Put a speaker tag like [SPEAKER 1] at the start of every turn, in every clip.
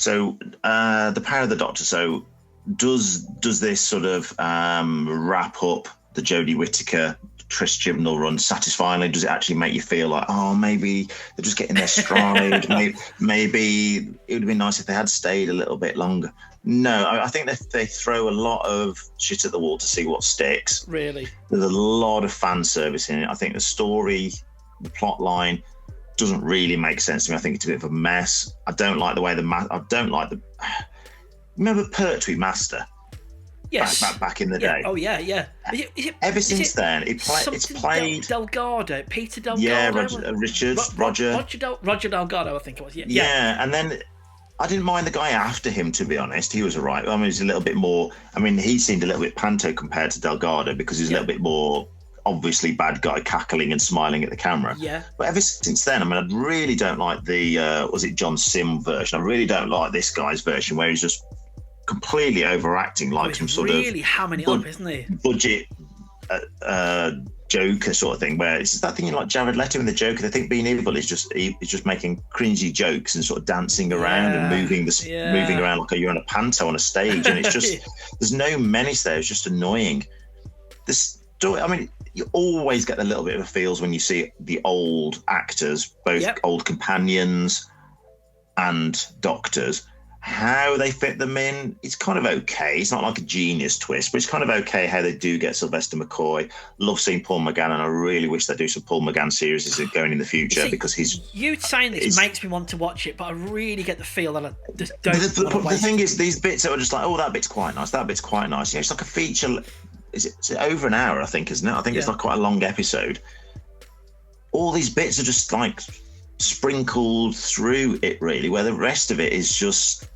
[SPEAKER 1] the power of the Doctor. So does this sort of wrap up the Jodie Whittaker, Chris Chibnall run satisfyingly? Does it actually make you feel like, oh, maybe they're just getting their stride? maybe it would have been nice if they had stayed a little bit longer? No, I think they throw a lot of shit at the wall to see what sticks.
[SPEAKER 2] Really?
[SPEAKER 1] There's a lot of fan service in it. I think the story, the plot line doesn't really make sense to me. I think it's a bit of a mess. I don't like the way remember Pertwee Master?
[SPEAKER 2] Yes.
[SPEAKER 1] Back in the day.
[SPEAKER 2] Oh, yeah.
[SPEAKER 1] Ever since then, it's played...
[SPEAKER 2] Delgado, Peter Delgado?
[SPEAKER 1] Yeah, Roger
[SPEAKER 2] Delgado, I think it was.
[SPEAKER 1] Yeah, and then I didn't mind the guy after him, to be honest. He was all right. I mean, he's a little bit more... I mean, he seemed a little bit panto compared to Delgado because he's a little bit more obviously bad guy, cackling and smiling at the camera.
[SPEAKER 2] Yeah.
[SPEAKER 1] But ever since then, I mean, I really don't like the... was it John Sim version? I really don't like this guy's version where he's just completely overacting like some sort of
[SPEAKER 2] really hamming it up, isn't he?
[SPEAKER 1] Budget Joker sort of thing, where it's that thing like Jared Leto in the Joker. They think being evil is just making cringy jokes and sort of dancing around and moving around like you're on a panto on a stage, and it's just there's no menace there. It's just annoying. This story, I mean, you always get a little bit of a feels when you see the old actors, both old companions and doctors. How they fit them in, it's kind of okay. It's not like a genius twist, but it's kind of okay how they do get Sylvester McCoy. Love seeing Paul McGann, and I really wish they do some Paul McGann series going in the future because he's...
[SPEAKER 2] You saying this makes me want to watch it, but I really get the feel that I just don't
[SPEAKER 1] The thing is, these bits that are just like, oh, that bit's quite nice, that bit's quite nice. You know, it's like a feature... Is it over an hour, I think, isn't it? I think it's like quite a long episode. All these bits are just like sprinkled through it, really, where the rest of it is just...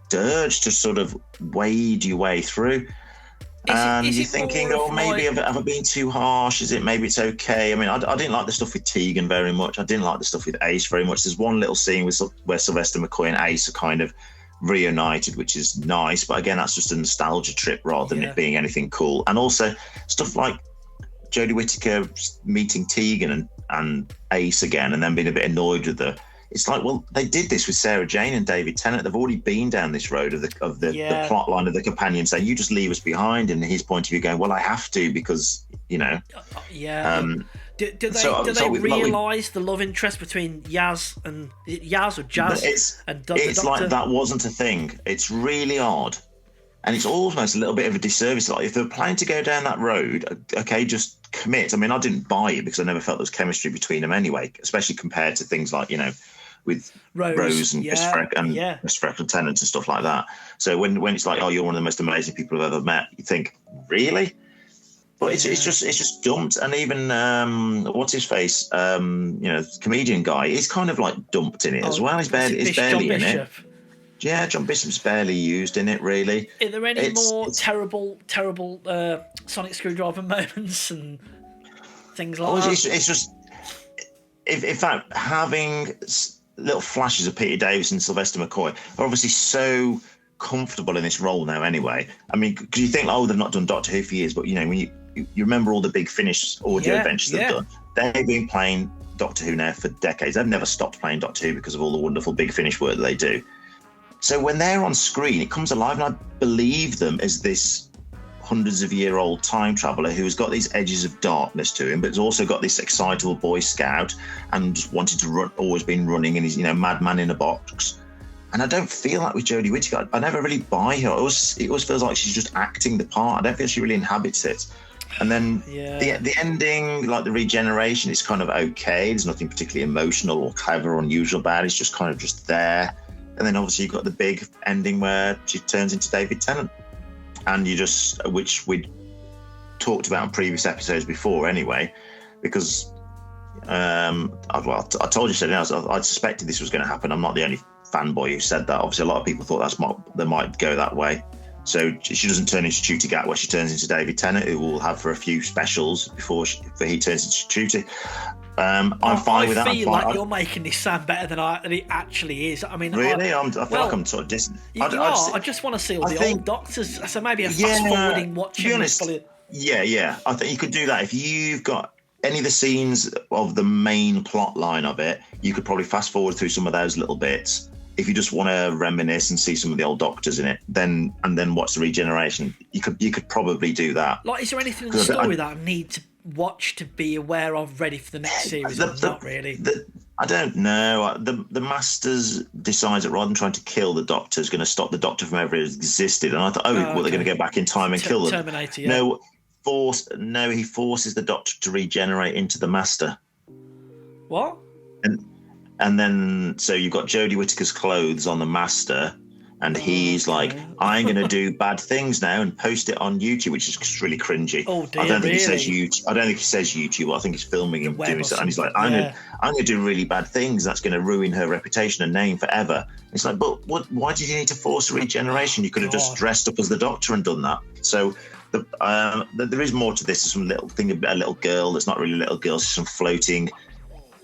[SPEAKER 1] dirge to sort of wade your way through, and you're thinking, maybe have I been too harsh? Maybe it's okay? I mean, I didn't like the stuff with Tegan very much. I didn't like the stuff with Ace very much. There's one little scene where Sylvester McCoy and Ace are kind of reunited, which is nice, but again, that's just a nostalgia trip rather than it being anything cool. And also stuff like Jodie Whittaker meeting Tegan and Ace again, and then being a bit annoyed with the... It's like, well, they did this with Sarah Jane and David Tennant. They've already been down this road of the plot line of the companion saying, you just leave us behind. And his point of view going, well, I have to because, you know.
[SPEAKER 2] Do they realise the love interest between Yaz and Yaz or Jazz?
[SPEAKER 1] It's like that wasn't a thing. It's really odd. And it's almost a little bit of a disservice. Like if they're planning to go down that road, okay, just commit. I mean, I didn't buy it because I never felt there was chemistry between them anyway, especially compared to things like, you know, with Rose and Christopher Tennant and stuff like that. So when it's like, oh, you're one of the most amazing people I've ever met, you think, really? But it's just dumped. And even what's his face, comedian guy, he's kind of like dumped in it as well. He's barely in it. Yeah, John Bishop's barely used in it, really.
[SPEAKER 2] Are there any more terrible Sonic Screwdriver moments and things like that?
[SPEAKER 1] It's just, in fact, having little flashes of Peter Davison and Sylvester McCoy are obviously so comfortable in this role now anyway. I mean, because you think, they've not done Doctor Who for years, but, you know, when you remember all the Big Finish audio adventures they've done, they've been playing Doctor Who now for decades. They've never stopped playing Doctor Who because of all the wonderful Big Finish work that they do. So when they're on screen, it comes alive, and I believe them as this hundreds of year old time traveller who has got these edges of darkness to him, but has also got this excitable Boy Scout and wanted to run, always been running, and he's, you know, madman in a box. And I don't feel that with Jodie Whittaker. I never really buy her. It always feels like she's just acting the part. I don't feel she really inhabits it. And then the ending, like the regeneration, is kind of okay. There's nothing particularly emotional or clever or unusual about it. It's just kind of just there. And then obviously you've got the big ending where she turns into David Tennant. And which we'd talked about in previous episodes before anyway, because I told you so. I suspected this was going to happen. I'm not the only fanboy who said that. Obviously, a lot of people thought they might go that way. So she doesn't turn into Tutti Gat, where she turns into David Tennant, who will have for a few specials before he turns into Tutti. I'm fine with that. I feel
[SPEAKER 2] like you're making this sound better than it actually is. I mean,
[SPEAKER 1] really, I feel like I'm sort of distant.
[SPEAKER 2] I just want to see all the old Doctors. So maybe a fast forwarding watching.
[SPEAKER 1] To be honest, I think you could do that if you've got any of the scenes of the main plot line of it. You could probably fast forward through some of those little bits if you just want to reminisce and see some of the old Doctors in it, then watch the regeneration, you could probably do that.
[SPEAKER 2] Like, is there anything in the story that I need to watch to be aware of, ready for the next series? Not really.
[SPEAKER 1] I don't know. The Masters decides that rather than trying to kill the Doctor, is going to stop the Doctor from ever existed. And I thought, they're going to go back in time and kill them.
[SPEAKER 2] Terminator, yeah.
[SPEAKER 1] No, he forces the Doctor to regenerate into the Master.
[SPEAKER 2] What?
[SPEAKER 1] And then, so you've got Jodie Whittaker's clothes on the Master, and he's like, I'm going to do bad things now and post it on YouTube, which is just really cringy.
[SPEAKER 2] Oh, dear,
[SPEAKER 1] I don't think he says YouTube. I don't think he says YouTube. I think he's filming him doing so. And he's like, I'm going to do really bad things. That's going to ruin her reputation and name forever. It's like, but why did you need to force a regeneration? You could have just dressed up as the Doctor and done that. So there is more to this. There's some little thing, a little girl that's not really a little girl. She's some floating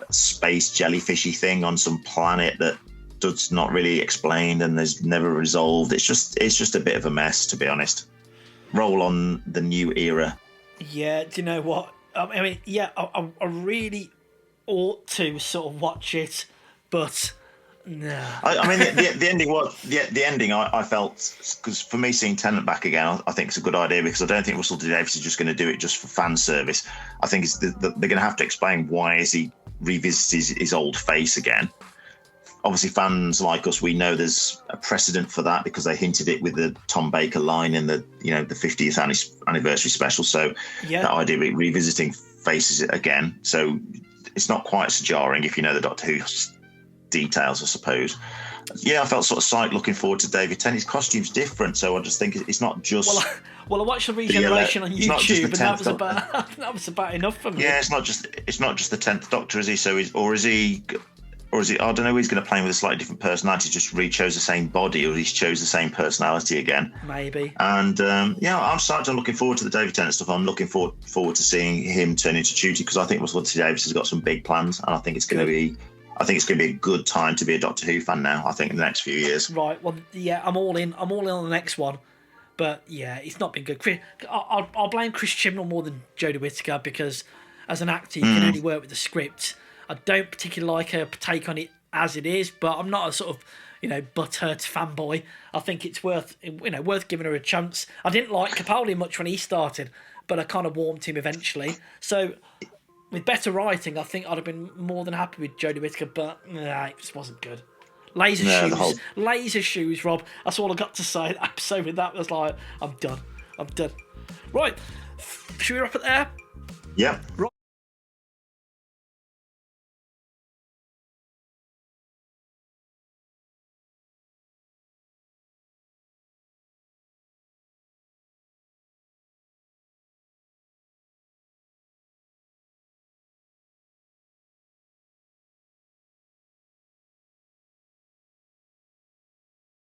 [SPEAKER 1] space jellyfishy thing on some planet that does not really explained and there's never resolved. It's just a bit of a mess, to be honest. Roll on the new era.
[SPEAKER 2] Yeah, do you know what? I mean, yeah, I really ought to sort of watch it, but no.
[SPEAKER 1] I mean, the ending was the ending. I felt, because for me, seeing Tennant back again, I think it's a good idea, because I don't think Russell T Davies is just going to do it just for fan service. I think they're going to have to explain why is he revisits his old face again. Obviously, fans like us, we know there's a precedent for that because they hinted it with the Tom Baker line in the 50th anniversary special. So that idea of revisiting faces again, so it's not quite so jarring if you know the Doctor Who details, I suppose. Yeah, I felt sort of psyched looking forward to David Tennant. His costume's different, so I just think it's not just.
[SPEAKER 2] Well, I watched the regeneration on YouTube, and that was about enough for me.
[SPEAKER 1] Yeah, it's not just the 10th Doctor, is he? So is he? I don't know. He's going to play with a slightly different personality. Just chose the same body, or he's chose the same personality again.
[SPEAKER 2] Maybe.
[SPEAKER 1] And I'm psyched. I'm looking forward to the David Tennant stuff. I'm looking forward to seeing him turn into Jodie, because I think Russell T Davies has got some big plans, and I think it's going to be. I think it's going to be a good time to be a Doctor Who fan now, I think, in the next few years.
[SPEAKER 2] Right, well, yeah, I'm all in. I'm all in on the next one. But, yeah, it's not been good. I'll blame Chris Chibnall more than Jodie Whittaker, because as an actor, you can only work with the script. I don't particularly like her take on it as it is, but I'm not a sort of, butthurt fanboy. I think it's worth giving her a chance. I didn't like Capaldi much when he started, but I kind of warmed to him eventually. So with better writing, I think I'd have been more than happy with Jodie Whittaker, but it just wasn't good. Laser shoes, Rob. That's all I got to say. The episode with that was like, I'm done. Right. Should we wrap it there?
[SPEAKER 1] Yeah.
[SPEAKER 2] Right.